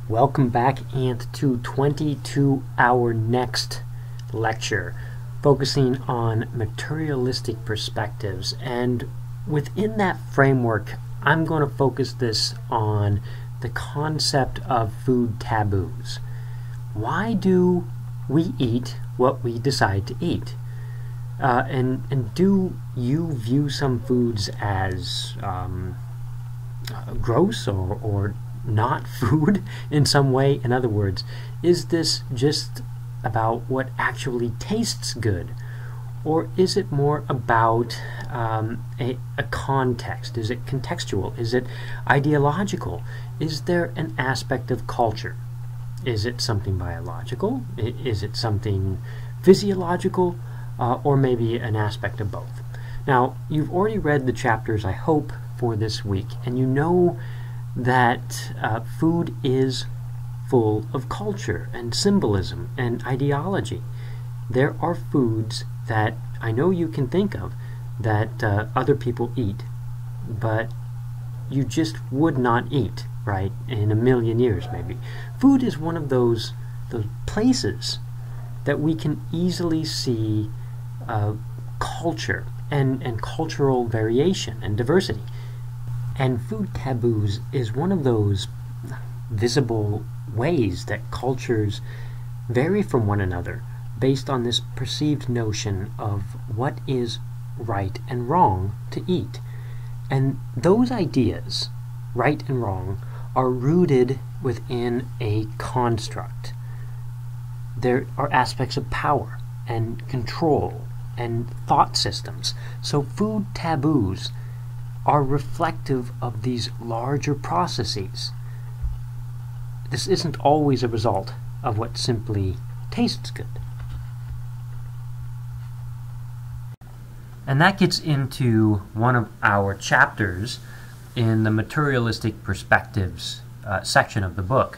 Welcome back, and to our next lecture, focusing on materialistic perspectives. And within that framework, I'm going to focus this on the concept of food taboos. Why do we eat what we decide to eat? And do you view some foods as gross or not food in some way? In other words, is this just about what actually tastes good? Or is it more about a context? Is it contextual? Is it ideological? Is there an aspect of culture? Is it something biological? Is it something physiological? Or maybe an aspect of both? Now, you've already read the chapters, I hope, for this week, and you know that food is full of culture and symbolism and ideology. There are foods that I know you can think of that other people eat, but you just would not eat, right, in a million years maybe. Food is one of those places that we can easily see culture and cultural variation and diversity. And food taboos is one of those visible ways that cultures vary from one another based on this perceived notion of what is right and wrong to eat. And those ideas, right and wrong, are rooted within a construct. There are aspects of power and control and thought systems. So food taboos are reflective of these larger processes. This isn't always a result of what simply tastes good. And that gets into one of our chapters in the Materialistic Perspectives section of the book.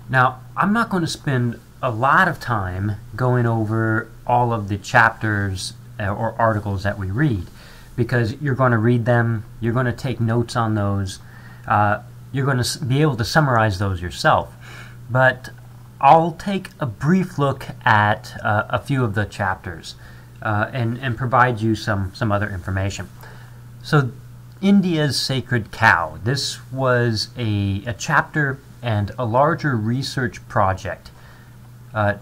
Now, I'm not going to spend a lot of time going over all of the chapters or articles that we read, because you're going to read them, you're going to take notes on those, you're going to be able to summarize those yourself. But I'll take a brief look at a few of the chapters and provide you some other information. So, India's Sacred Cow. This was a chapter and a larger research project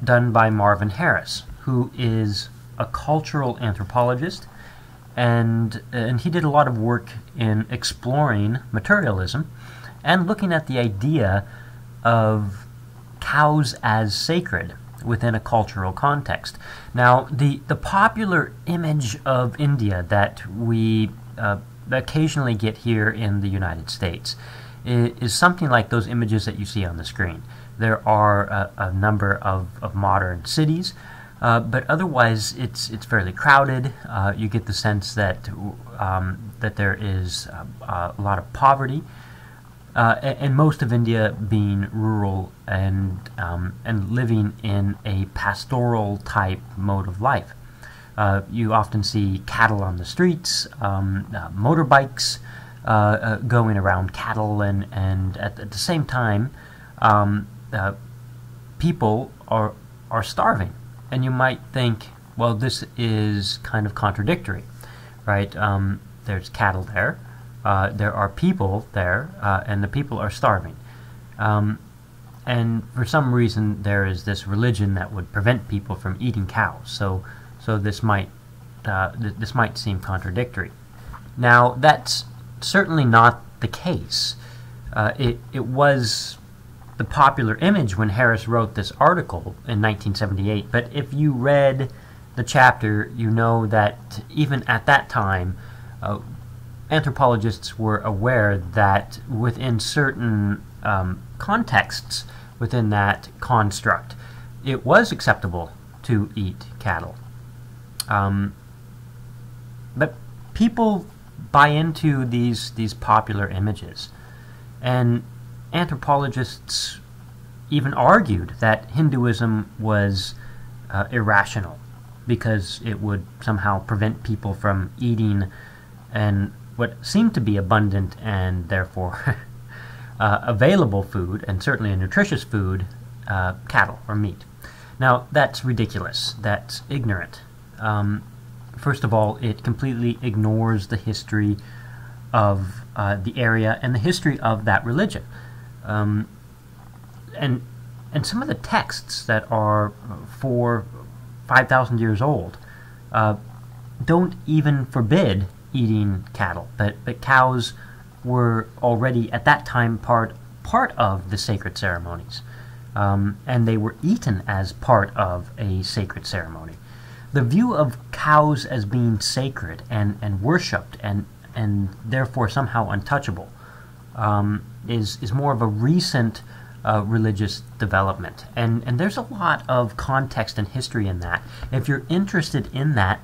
done by Marvin Harris, who is a cultural anthropologist, and he did a lot of work in exploring materialism and looking at the idea of cows as sacred within a cultural context. Now, the popular image of India that we occasionally get here in the United States is something like those images that you see on the screen. There are a number of modern cities, but otherwise it's fairly crowded. You get the sense that that there is a lot of poverty, and most of India being rural and living in a pastoral type mode of life. You often see cattle on the streets, motorbikes going around cattle, and at the same time, people are starving. And you might think, well, this is kind of contradictory, right? There's cattle there, there are people there, and the people are starving. And for some reason, there is this religion that would prevent people from eating cows. So this might seem contradictory. Now, that's certainly not the case. It was the popular image when Harris wrote this article in 1978, but if you read the chapter, you know that even at that time, anthropologists were aware that within certain contexts within that construct, it was acceptable to eat cattle. But people buy into these popular images, and anthropologists even argued that Hinduism was irrational because it would somehow prevent people from eating and what seemed to be abundant and therefore available food, and certainly a nutritious food, cattle or meat. Now, that's ridiculous. That's ignorant. First of all, it completely ignores the history of the area and the history of that religion. And some of the texts that are 5,000 years old don't even forbid eating cattle, but cows were already at that time part of the sacred ceremonies, and they were eaten as part of a sacred ceremony. The view of cows as being sacred and worshipped and therefore somehow untouchable is more of a recent religious development, and there's a lot of context and history in that. If you're interested in that,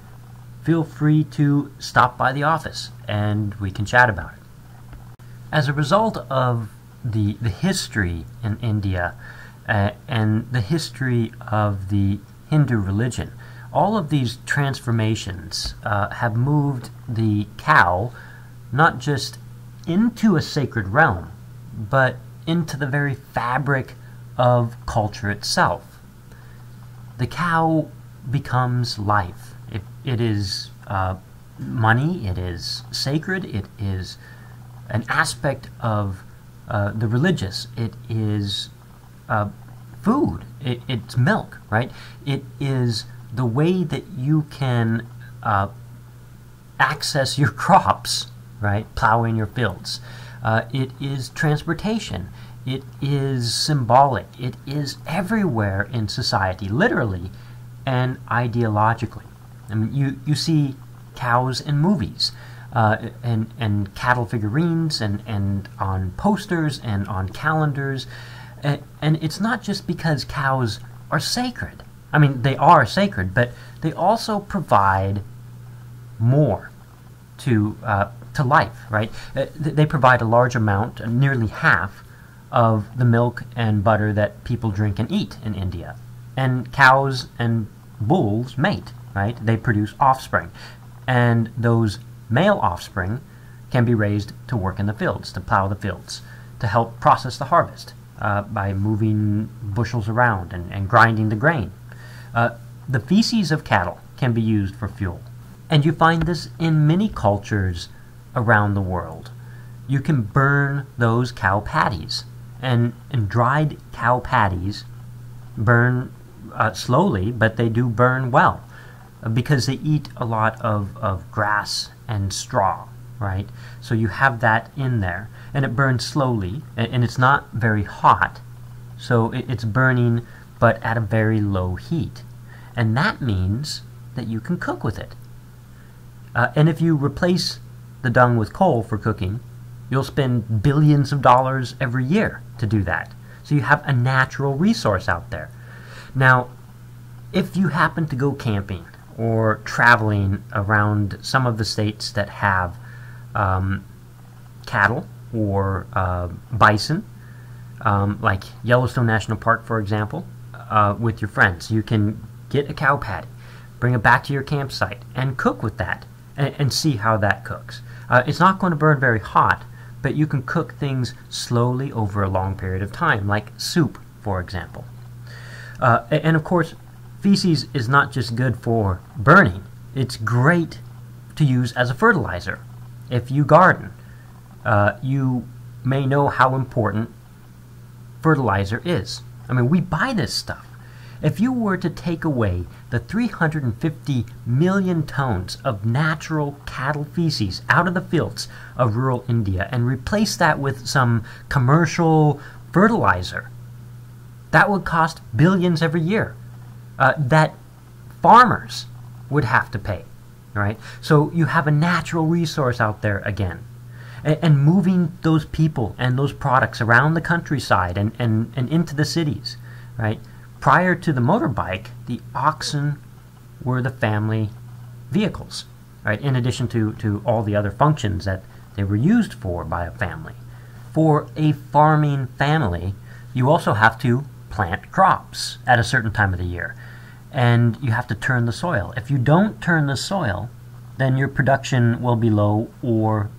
feel free to stop by the office and we can chat about it. As a result of the history in India and the history of the Hindu religion, all of these transformations have moved the cow not just into a sacred realm, but into the very fabric of culture itself. The cow becomes life. It is money, it is sacred, it is an aspect of the religious, it is food, it's milk, right? It is the way that you can access your crops, right? Plowing your fields. It is transportation. It is symbolic. It is everywhere in society, literally and ideologically. I mean, you see cows in movies, and cattle figurines, and on posters, and on calendars. And it's not just because cows are sacred. I mean, they are sacred, but they also provide more to life, right? They provide a large amount, nearly half, of the milk and butter that people drink and eat in India. And cows and bulls mate, right? They produce offspring. And those male offspring can be raised to work in the fields, to plow the fields, to help process the harvest by moving bushels around and grinding the grain. The feces of cattle can be used for fuel. And you find this in many cultures around the world. You can burn those cow patties. And dried cow patties burn slowly, but they do burn well because they eat a lot of grass and straw, right? So you have that in there, and it burns slowly, and it's not very hot, so it's burning but at a very low heat. And that means that you can cook with it. And if you replace the dung with coal for cooking, you'll spend billions of dollars every year to do that. So you have a natural resource out there. Now, if you happen to go camping or traveling around some of the states that have cattle or bison, like Yellowstone National Park, for example, with your friends, you can get a cow patty, bring it back to your campsite, and cook with that, and see how that cooks. It's not going to burn very hot, but you can cook things slowly over a long period of time, like soup, for example. And of course, feces is not just good for burning. It's great to use as a fertilizer. If you garden, you may know how important fertilizer is. I mean, we buy this stuff. If you were to take away the 350 million tons of natural cattle feces out of the fields of rural India and replace that with some commercial fertilizer, that would cost billions every year that farmers would have to pay, right? So you have a natural resource out there again. And moving those people and those products around the countryside and into the cities, right? Prior to the motorbike, the oxen were the family vehicles, right? In addition to all the other functions that they were used for by a family. For a farming family, you also have to plant crops at a certain time of the year. And you have to turn the soil. If you don't turn the soil, then your production will be low or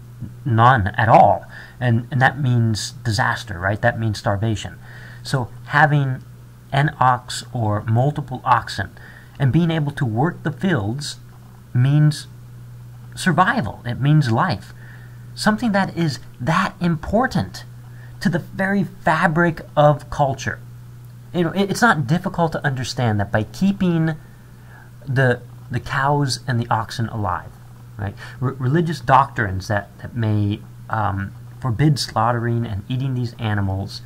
none at all. And that means disaster, right? That means starvation. So having an ox or multiple oxen and being able to work the fields means survival. It means life. Something that is that important to the very fabric of culture. It's not difficult to understand that by keeping the cows and the oxen alive, right? Religious doctrines that may forbid slaughtering and eating these animals,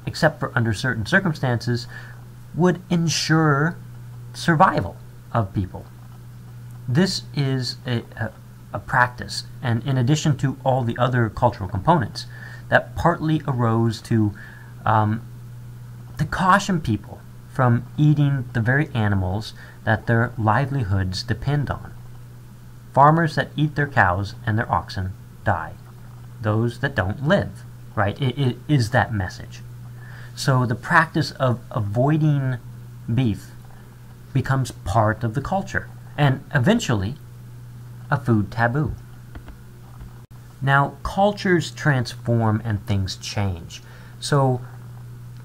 except for under certain circumstances, would ensure survival of people. This is a practice, and in addition to all the other cultural components, that partly arose to caution people from eating the very animals that their livelihoods depend on. Farmers that eat their cows and their oxen die. Those that don't live, right? It is that message. So the practice of avoiding beef becomes part of the culture, and eventually a food taboo. Now, cultures transform and things change. So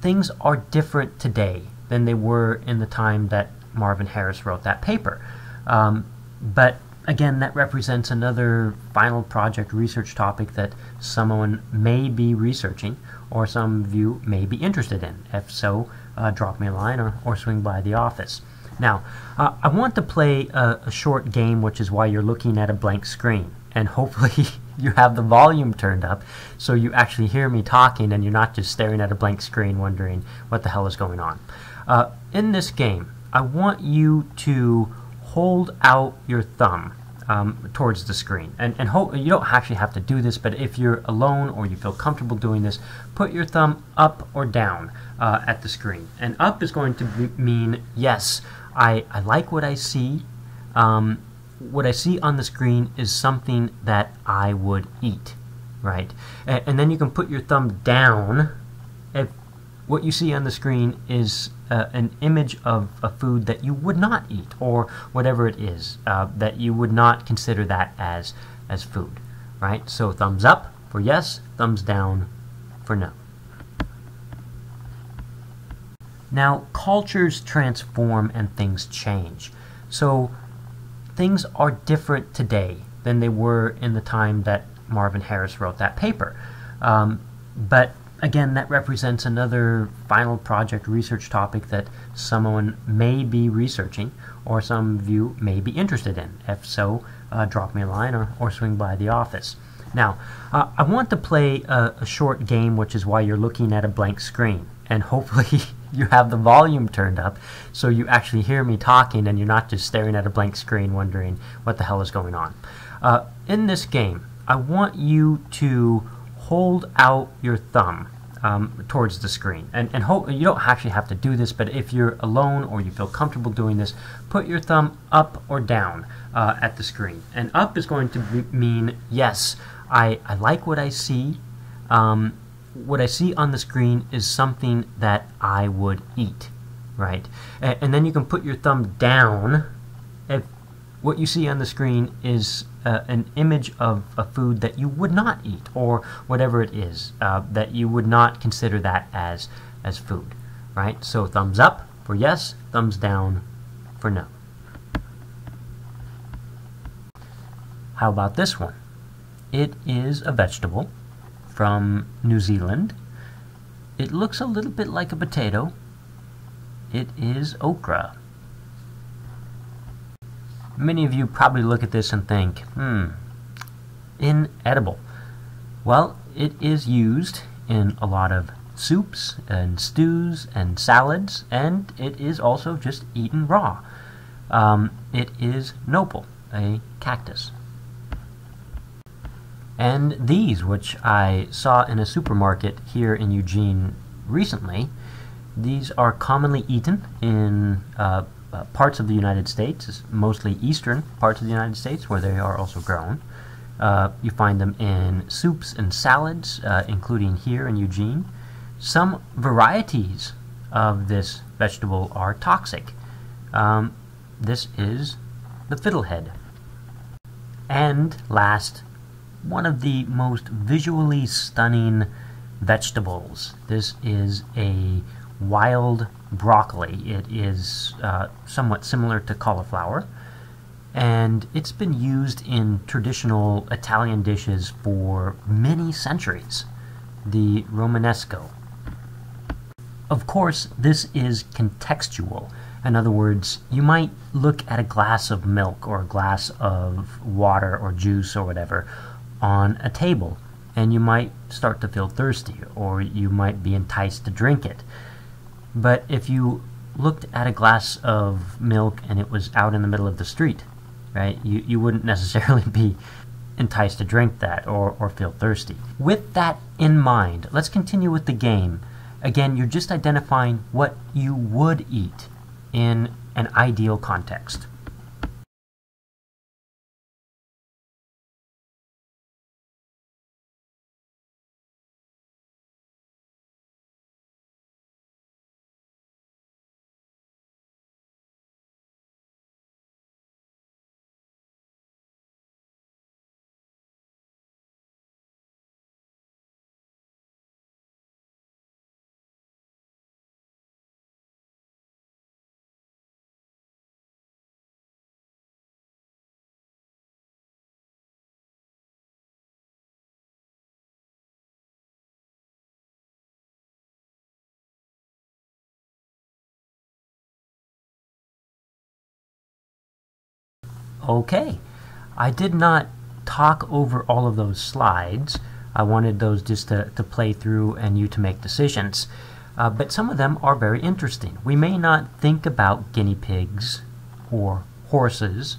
things are different today than they were in the time that Marvin Harris wrote that paper. But again, that represents another final project research topic that someone may be researching or some of you may be interested in. If so, drop me a line or swing by the office. Now, I want to play a short game, which is why you're looking at a blank screen. And hopefully you have the volume turned up so you actually hear me talking and you're not just staring at a blank screen wondering what the hell is going on. In this game, I want you to hold out your thumb towards the screen. And you don't actually have to do this, but if you're alone or you feel comfortable doing this, put your thumb up or down at the screen. And up is going to mean, yes, I like what I see. What I see on the screen is something that I would eat, right? And then you can put your thumb down if what you see on the screen is an image of a food that you would not eat, or whatever it is, that you would not consider that as food, right? So thumbs up for yes, thumbs down for no. Now, cultures transform and things change. So things are different today than they were in the time that Marvin Harris wrote that paper. But again, that represents another final project research topic that someone may be researching or some of you may be interested in. If so, drop me a line or swing by the office. Now, I want to play a short game, which is why you're looking at a blank screen. And hopefully you have the volume turned up so you actually hear me talking and you're not just staring at a blank screen wondering what the hell is going on. In this game, I want you to hold out your thumb towards the screen. And you don't actually have to do this, but if you're alone or you feel comfortable doing this, put your thumb up or down at the screen. And up is going to mean, yes, I like what I see. What I see on the screen is something that I would eat, right? And then you can put your thumb down if what you see on the screen is an image of a food that you would not eat, or whatever it is, that you would not consider that as food, right? So thumbs up for yes, thumbs down for no. How about this one? It is a vegetable from New Zealand. It looks a little bit like a potato. It is okra. Many of you probably look at this and think, inedible. Well, it is used in a lot of soups and stews and salads, and it is also just eaten raw. It is nopal, a cactus. And these, which I saw in a supermarket here in Eugene recently, these are commonly eaten in parts of the United States, mostly eastern parts of the United States where they are also grown. You find them in soups and salads, including here in Eugene. Some varieties of this vegetable are toxic. This is the fiddlehead. And last one of the most visually stunning vegetables. This is a wild broccoli. It is somewhat similar to cauliflower, and it's been used in traditional Italian dishes for many centuries. The Romanesco. Of course, this is contextual. In other words, you might look at a glass of milk or a glass of water or juice or whatever on a table, and you might start to feel thirsty, or you might be enticed to drink it. But if you looked at a glass of milk and it was out in the middle of the street, right, you wouldn't necessarily be enticed to drink that or feel thirsty. With that in mind, let's continue with the game. Again, you're just identifying what you would eat in an ideal context. Okay, I did not talk over all of those slides. I wanted those just to play through and you to make decisions. But some of them are very interesting. We may not think about guinea pigs or horses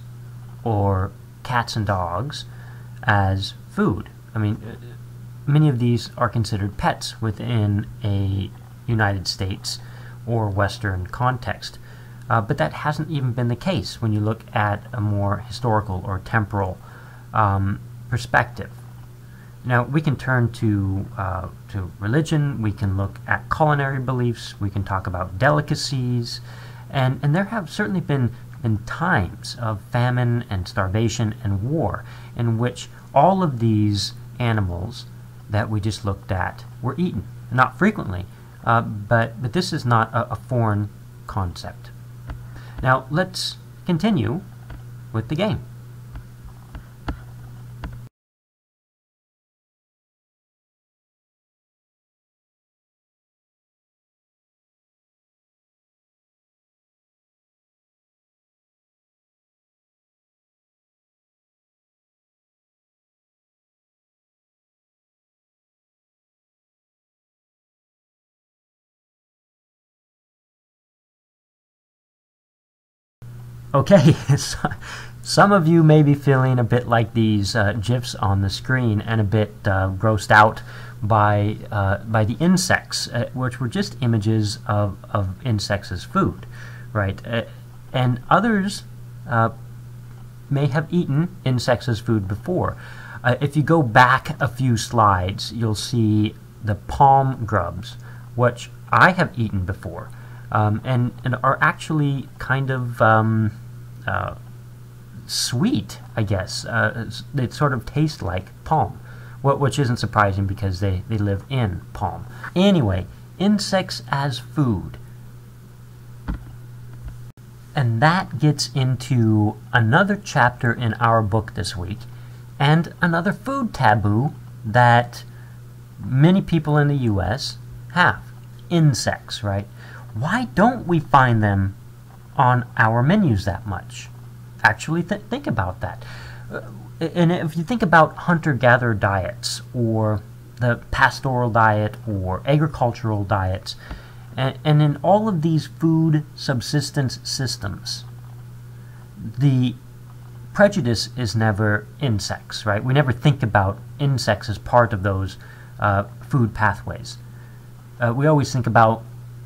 or cats and dogs as food. I mean, many of these are considered pets within a United States or Western context. But that hasn't even been the case when you look at a more historical or temporal perspective. Now, we can turn to religion, we can look at culinary beliefs, we can talk about delicacies, and there have certainly been times of famine and starvation and war in which all of these animals that we just looked at were eaten. Not frequently, but this is not a foreign concept. Now, let's continue with the game. Okay, some of you may be feeling a bit like these GIFs on the screen and a bit grossed out by the insects, which were just images of insects as food, right? And others may have eaten insects as food before. If you go back a few slides, you'll see the palm grubs, which I have eaten before, and are actually kind of sweet, I guess. They sort of taste like palm, which isn't surprising because they live in palm. Anyway, insects as food. And that gets into another chapter in our book this week, and another food taboo that many people in the U.S. have. Insects, right? Why don't we find them on our menus that much? Actually, think about that. And if you think about hunter-gatherer diets, or the pastoral diet, or agricultural diets, and in all of these food subsistence systems, the prejudice is never insects, right? We never think about insects as part of those food pathways. We always think about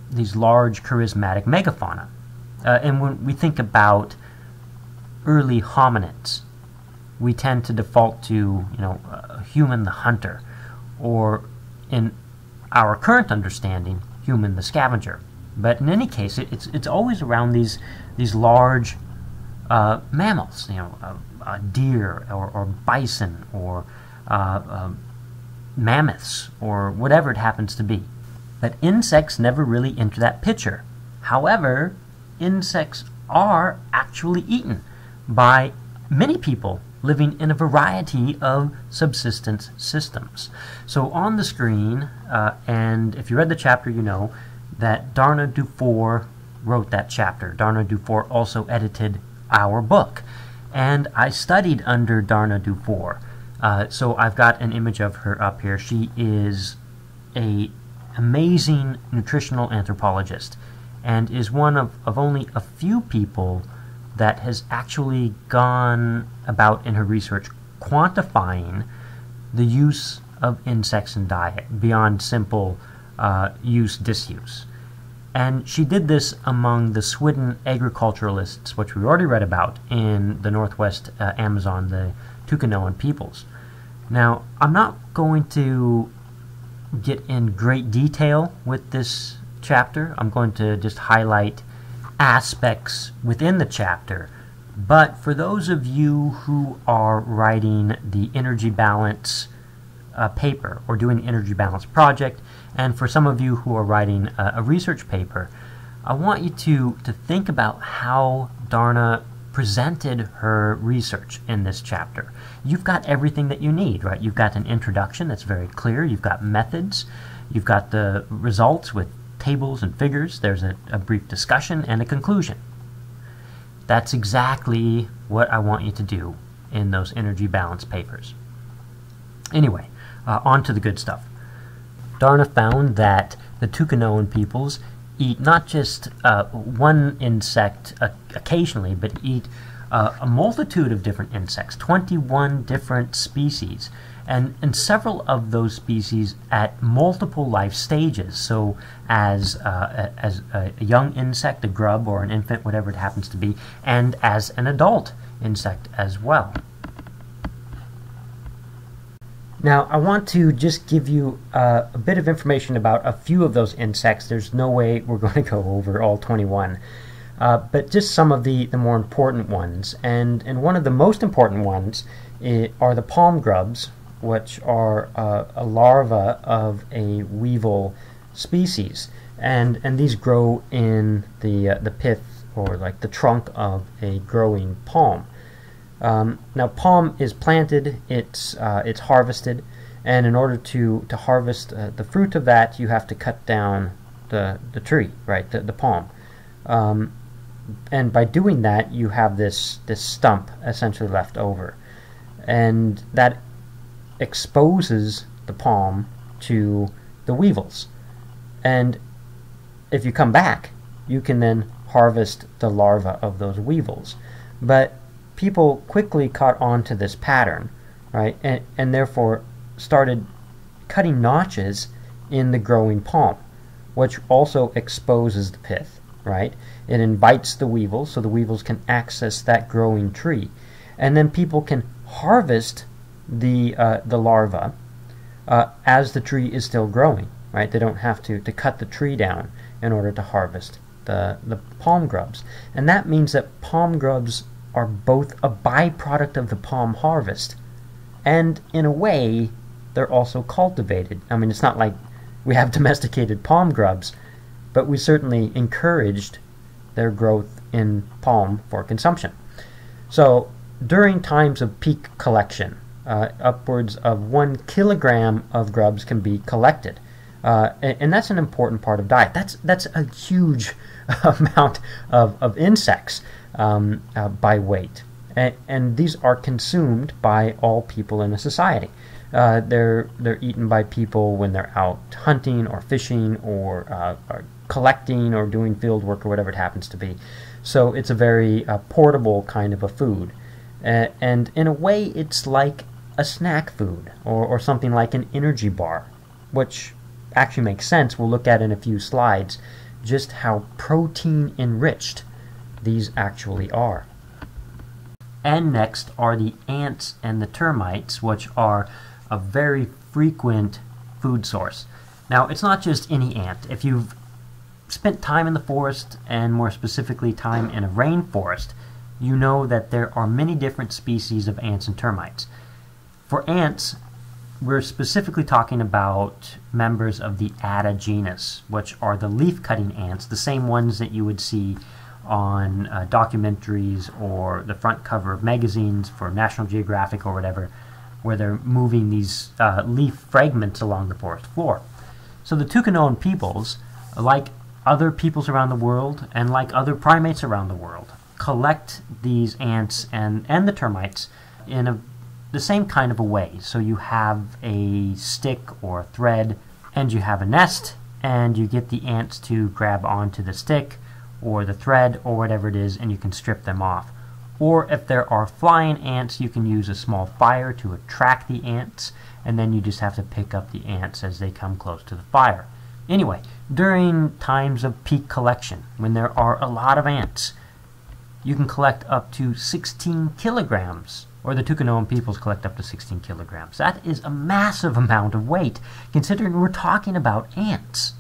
these large, charismatic megafauna. And when we think about early hominids, we tend to default to, human the hunter, or in our current understanding, human the scavenger. But in any case, it's always around these large mammals, a deer or bison or mammoths, or whatever it happens to be. But insects never really enter that picture. However, insects are actually eaten by many people living in a variety of subsistence systems. So on the screen, and if you read the chapter, you know that Darna Dufour wrote that chapter. Darna Dufour also edited our book. And I studied under Darna Dufour. So I've got an image of her up here. She is an amazing nutritional anthropologist and is one of only a few people that has actually gone about in her research quantifying the use of insects in diet beyond simple use-disuse. And she did this among the Swidden agriculturalists, which we already read about in the Northwest Amazon, the Tucanoan peoples. Now, I'm not going to get in great detail with this chapter. I'm going to just highlight aspects within the chapter. But for those of you who are writing the energy balance paper or doing the energy balance project, and for some of you who are writing a research paper, I want you to think about how Darna presented her research in this chapter. You've got everything that you need, right? You've got an introduction that's very clear. You've got methods. You've got the results with tables and figures. There's a brief discussion and a conclusion. That's exactly what I want you to do in those energy balance papers. Anyway, on to the good stuff. Darna found that the Tucanoan peoples eat not just one insect occasionally, but eat a multitude of different insects, 21 different species, and several of those species at multiple life stages. So as a young insect, a grub, or an infant, whatever it happens to be, and as an adult insect as well. Now, I want to just give you a bit of information about a few of those insects. There's no way we're going to go over all 21, but just some of the more important ones. And one of the most important ones are the palm grubs, which are a larva of a weevil species. And these grow in the pith, or like the trunk of a growing palm. Now, palm is planted, it's harvested, and in order to harvest the fruit of that, you have to cut down the tree, right, the palm. And by doing that, you have this stump essentially left over, and that exposes the palm to the weevils. And if you come back, you can then harvest the larva of those weevils. But people quickly caught on to this pattern, right, and therefore started cutting notches in the growing palm, which also exposes the pith, right? It invites the weevils, so the weevils can access that growing tree, and then people can harvest the larva as the tree is still growing, right? They don't have to cut the tree down in order to harvest the palm grubs, and that means that palm grubs are both a byproduct of the palm harvest, and in a way they're also cultivated. I mean, it's not like we have domesticated palm grubs, but we certainly encouraged their growth in palm for consumption. So during times of peak collection, upwards of 1 kilogram of grubs can be collected, and that's an important part of diet. That's a huge amount of insects by weight, and these are consumed by all people in a society. They're eaten by people when they're out hunting or fishing or collecting or doing field work or whatever it happens to be. So it's a very portable kind of a food, and in a way it's like a snack food or something like an energy bar, which actually makes sense. We'll look at in a few slides just how protein enriched these actually are. And next are the ants and the termites, which are a very frequent food source. Now, it's not just any ant. If you've spent time in the forest, and more specifically time in a rainforest, you know that there are many different species of ants and termites. For ants, we're specifically talking about members of the Atta genus, which are the leaf-cutting ants, the same ones that you would see on documentaries or the front cover of magazines for National Geographic or whatever, where they're moving these leaf fragments along the forest floor. So the Tucanoan peoples, like other peoples around the world and like other primates around the world, collect these ants and the termites in the same kind of a way. So you have a stick or a thread, and you have a nest, and you get the ants to grab onto the stick or the thread or whatever it is, and you can strip them off. Or if there are flying ants, you can use a small fire to attract the ants, and then you just have to pick up the ants as they come close to the fire. Anyway, during times of peak collection, when there are a lot of ants, you can collect up to 16 kilograms, or the Tucanoan peoples collect up to 16 kilograms. That is a massive amount of weight, considering we're talking about ants.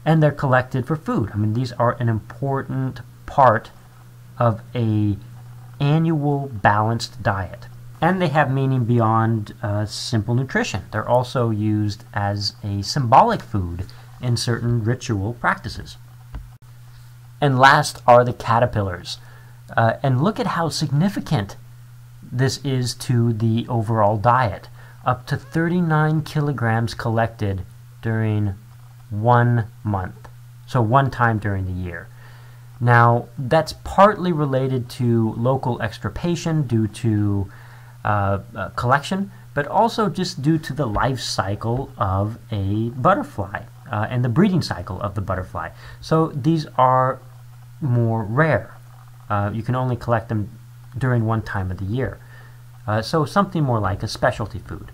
And they're collected for food. I mean, these are an important part of a annual balanced diet. And they have meaning beyond simple nutrition. They're also used as a symbolic food in certain ritual practices. And last are the caterpillars. And look at how significant this is to the overall diet. Up to 39 kilograms collected during 1 month. So one time during the year. Now, that's partly related to local extirpation due to collection, but also just due to the life cycle of a butterfly and the breeding cycle of the butterfly. So these are more rare. You can only collect them during one time of the year. So something more like a specialty food.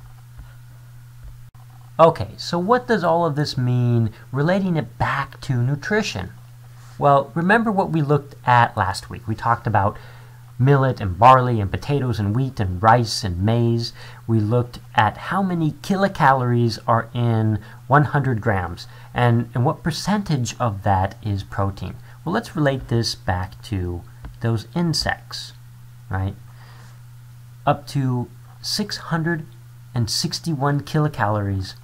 Okay, so what does all of this mean relating it back to nutrition? Well, remember what we looked at last week. We talked about millet and barley and potatoes and wheat and rice and maize. We looked at how many kilocalories are in 100 grams and what percentage of that is protein. Well, let's relate this back to those insects, right? Up to 661 kilocalories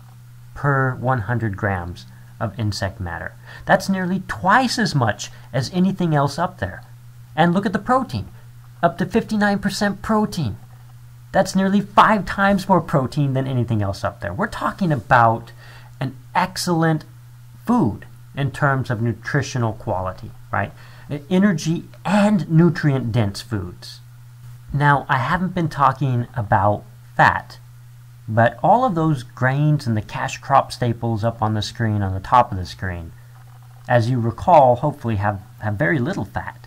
per 100 grams of insect matter. That's nearly twice as much as anything else up there. And look at the protein. Up to 59% protein. That's nearly 5 times more protein than anything else up there. We're talking about an excellent food in terms of nutritional quality, right? Energy and nutrient-dense foods. Now, I haven't been talking about fat, but all of those grains and the cash crop staples up on the screen, on the top of the screen, as you recall, hopefully have very little fat.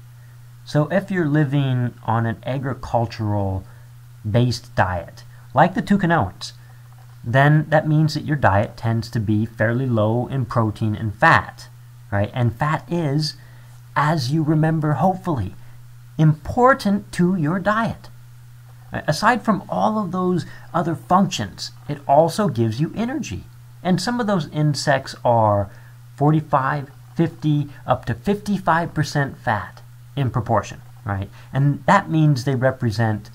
So if you're living on an agricultural-based diet, like the Tucanoans, then that means that your diet tends to be fairly low in protein and fat, right? And fat is, as you remember hopefully, important to your diet. Aside from all of those other functions, it also gives you energy. And some of those insects are 45, 50, up to 55% fat in proportion, right? And that means they represent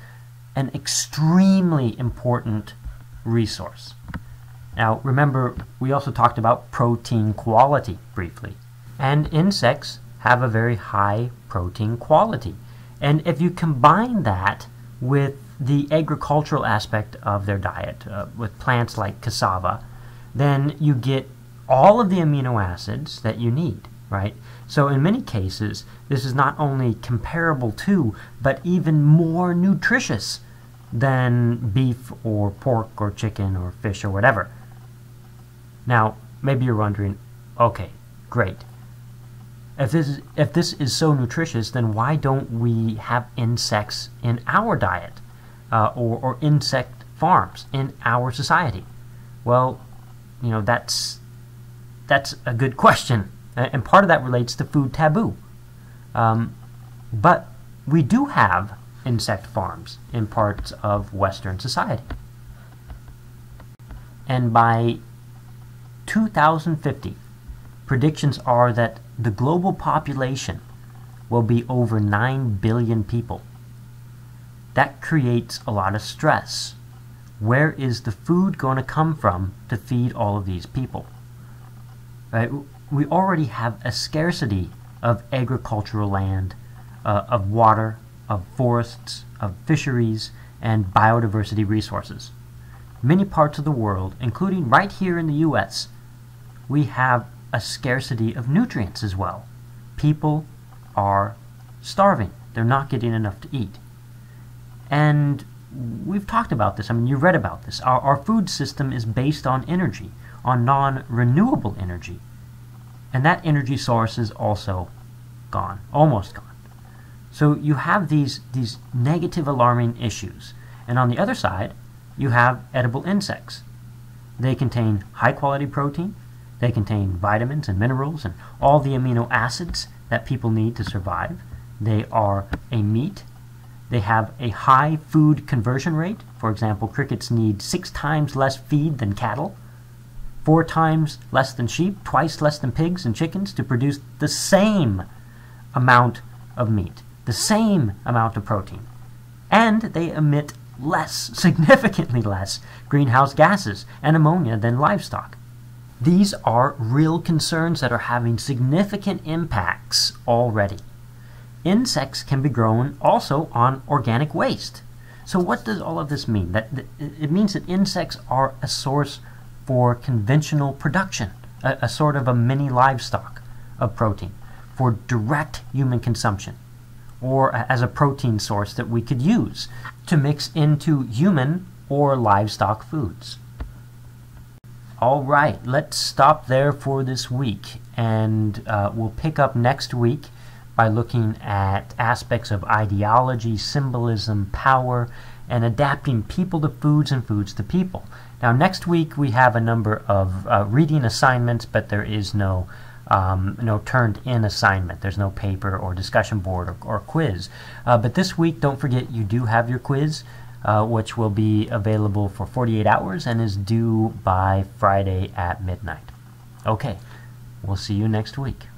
an extremely important resource. Now, remember, we also talked about protein quality briefly. And insects have a very high protein quality. And if you combine that with the agricultural aspect of their diet, with plants like cassava, then you get all of the amino acids that you need, right? So in many cases, this is not only comparable to, but even more nutritious than beef or pork or chicken or fish or whatever. Now, maybe you're wondering, okay, great. If this is so nutritious, then why don't we have insects in our diet or insect farms in our society? Well, you know, that's a good question, and part of that relates to food taboo. But we do have insect farms in parts of Western society. And by 2050, predictions are that the global population will be over 9 billion people. That creates a lot of stress. where is the food going to come from to feed all of these people? Right? We already have a scarcity of agricultural land, of water, of forests, of fisheries, and biodiversity resources. Many parts of the world, including right here in the U.S., we have a scarcity of nutrients as well. People are starving. They're not getting enough to eat. And we've talked about this. I mean, you've read about this. Our food system is based on energy, on non-renewable energy. And that energy source is also gone, almost gone. So you have these negative alarming issues. And on the other side, you have edible insects. They contain high-quality protein. They contain vitamins and minerals and all the amino acids that people need to survive. They are a meat. They have a high food conversion rate. For example, crickets need 6 times less feed than cattle, 4 times less than sheep, twice less than pigs and chickens to produce the same amount of meat, the same amount of protein. And they emit less, significantly less, greenhouse gases and ammonia than livestock. These are real concerns that are having significant impacts already. Insects can be grown also on organic waste. So what does all of this mean? It means that insects are a source for conventional production, a sort of a mini livestock of protein for direct human consumption, or as a protein source that we could use to mix into human or livestock foods. All right, let's stop there for this week, and we'll pick up next week by looking at aspects of ideology, symbolism, power, and adapting people to foods and foods to people. Now, next week we have a number of reading assignments, but there is no turned-in assignment. There's no paper or discussion board or quiz. But this week, don't forget, you do have your quiz, which will be available for 48 hours and is due by Friday at midnight. Okay, we'll see you next week.